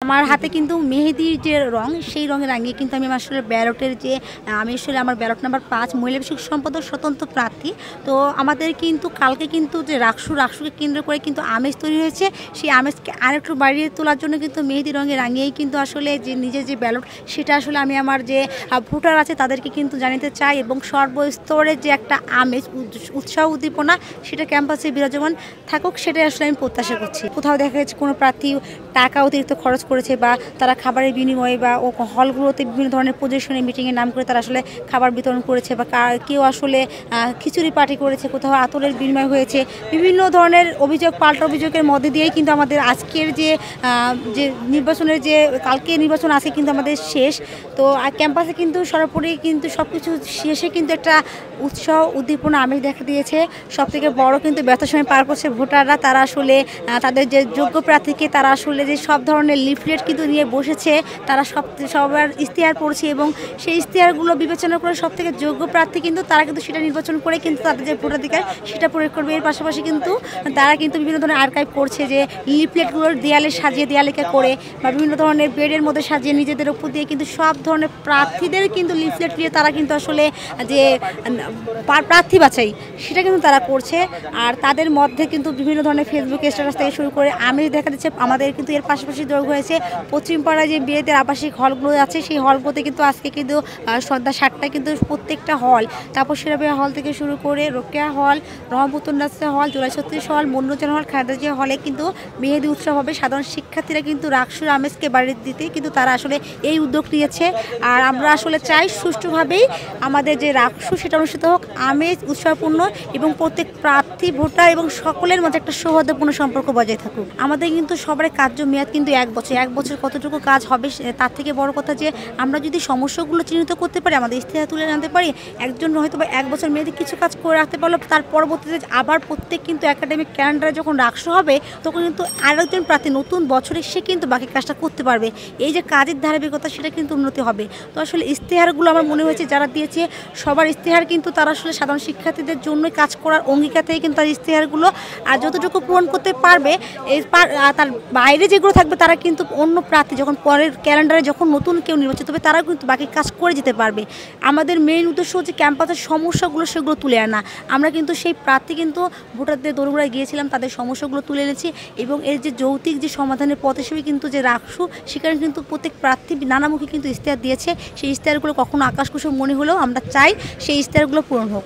আমার হাতে কিন্তু মেহেদির যে রং সেই রঙে রাঙিয়ে কিন্তু আমি আসলে ব্যালটের যে আমি আসলে আমার ব্যালট নাম্বার 5 মহিলা বিষয়ক সম্পাদক স্বতন্ত্র প্রার্থী। তো আমাদের কিন্তু কালকে কিন্তু যে রাকসুকে কেন্দ্র করে কিন্তু আমেজ তৈরি হয়েছে, সেই আমেজকে আরেকটু বাড়িয়ে তোলার জন্য কিন্তু মেহেদি রঙে রাঙিয়েই কিন্তু আসলে যে নিজের যে ব্যালট সেটা আসলে আমি আমার যে ভোটার আছে তাদেরকে কিন্তু জানাতে চাই, এবং সর্বস্তরের যে একটা আমেজ উৎসাহ উদ্দীপনা সেটা ক্যাম্পাসে বিরাজমান থাকুক, সেটাই আসলে আমি প্রত্যাশা করছি। কোথাও দেখা যাচ্ছে কোনো প্রার্থী টাকা অতিরিক্ত খরচ করেছে বা তারা খাবারের বিনিময়ে বা হলগুলোতে বিভিন্ন ধরনের পজিশনে মিটিংয়ের নাম করে তারা আসলে খাবার বিতরণ করেছে, বা কেউ আসলে খিচুড়ি পার্টি করেছে, কোথাও আতরের বিনিময় হয়েছে, বিভিন্ন ধরনের অভিযোগ পাল্টা অভিযোগের মধ্যে দিয়েই কিন্তু আমাদের আজকের যে নির্বাচনের যে কালকে নির্বাচন আছে কিন্তু আমাদের শেষ। তো ক্যাম্পাসে কিন্তু সর্বোপরি কিন্তু সব কিছু শেষে কিন্তু একটা উৎসাহ উদ্দীপনা আমেজ দেখা দিয়েছে। সবথেকে বড় কিন্তু ব্যস্ত সময় পার করছে ভোটাররা, তারা আসলে তাদের যে যোগ্য প্রার্থীকে তারা আসলে যে সব ধরনের লিফলেট কিন্তু নিয়ে বসেছে, তারা সবার ইশতেহার পড়ছে এবং সেই ইশতেহারগুলো বিবেচনা করে সবথেকে যোগ্য প্রার্থী কিন্তু তারা কিন্তু সেটা নির্বাচন করে কিন্তু তাদের যে ভোটাধিকার সেটা প্রয়োগ করবে। এর পাশাপাশি কিন্তু তারা কিন্তু বিভিন্ন ধরনের আর্কাইভ করছে, যে লিফলেটগুলোর দেয়ালে সাজিয়ে দেয়ালিকা করে বা বিভিন্ন ধরনের বেডের মধ্যে সাজিয়ে নিজেদের উপর দিয়ে কিন্তু সব ধরনের প্রার্থীদের কিন্তু লিফলেট দিয়ে তারা কিন্তু আসলে যে প্রার্থী বাছাই সেটা কিন্তু তারা করছে। আর তাদের মধ্যে কিন্তু বিভিন্ন ধরনের ফেসবুক স্ট্যাটাস থেকে শুরু করে আমেজ দেখা দিচ্ছে। আমাদের কিন্তু এর পাশাপাশি যোগ হয়েছে পশ্চিমপাড়ায় যে বিয়েদের আবাসিক হলগুলো আছে সেই হলগুলোতে কিন্তু আজকে কিন্তু সন্ধ্যা 7টায় কিন্তু প্রত্যেকটা হল, তারপর সেরাবিয়া হল থেকে শুরু করে রোকেয়া হল, রহমতুন্নাসা হল, জুলাই 36 হল, মনোরঞ্জন হল, খালেদা হলে কিন্তু মেহেদি উৎসব হবে। সাধারণ শিক্ষার্থীরা কিন্তু রাকসুর আমেজকে বাড়ি দিতে কিন্তু তারা আসলে এই উদ্যোগ নিয়েছে। আর আমরা আসলে চাই সুষ্ঠুভাবেই আমাদের যে রাকসু সেটা অনুষ্ঠিত হোক, আমেজ উৎসবপূর্ণ এবং প্রত্যেক প্রার্থী ভোটার এবং সকলের মধ্যে একটা সৌহার্দ্যপূর্ণ সম্পর্ক বজায় থাকুক। আমাদের কিন্তু সবার কার্য মেয়াদ কিন্তু 1 বছর। 1 বছর কতটুকু কাজ হবে তার থেকে বড় কথা যে আমরা যদি সমস্যাগুলো চিহ্নিত করতে পারি, আমাদের ইশতেহার তুলে আনতে পারি, একজন হয়তো বা 1 বছর মেয়াদে কিছু কাজ করে রাখতে পারলো, তার পরবর্তীতে আবার প্রত্যেক কিন্তু একাডেমিক ক্যালেন্ডারে যখন রাকসু হবে তখন কিন্তু আরেকজন প্রার্থী নতুন বছরে সে কিন্তু বাকি কাজটা করতে পারবে। এই যে কাজের ধারাবাহিকতা সেটা কিন্তু উন্নতি হবে। তো আসলে ইশতেহারগুলো আমার মনে হয়েছে যারা দিয়েছে সবার ইশতেহার কিন্তু তারা আসলে সাধারণ শিক্ষার্থীদের জন্যই কাজ করার অঙ্গীকার থেকে কিন্তু তার ইশতেহারগুলো আর যতটুকু পূরণ করতে পারবে তার বাইরে যেগুলো থাকবে তারা কিন্তু অন্য প্রার্থী যখন পরের ক্যালেন্ডারে যখন নতুন কেউ নির্বাচিত হবে তারাও কিন্তু বাকি কাজ করে যেতে পারবে। আমাদের মেইন উদ্দেশ্য হচ্ছে ক্যাম্পাসের সমস্যাগুলো সেগুলো তুলে আনা। আমরা কিন্তু সেই প্রার্থী কিন্তু ভোটারদের দোরগোড়ায় গিয়েছিলাম, তাদের সমস্যাগুলো তুলে এনেছি এবং এর যে যৌক্তিক যে সমাধানের পথ হিসেবে কিন্তু যে রাকসু সেখানে কিন্তু প্রত্যেক প্রার্থী নানামুখী কিন্তু ইশতেহার দিয়েছে। সেই ইশতেহারগুলো কখনো আকাশকুসুম মনে হলেও আমরা চাই সেই ইশতেহারগুলো পূরণ হোক।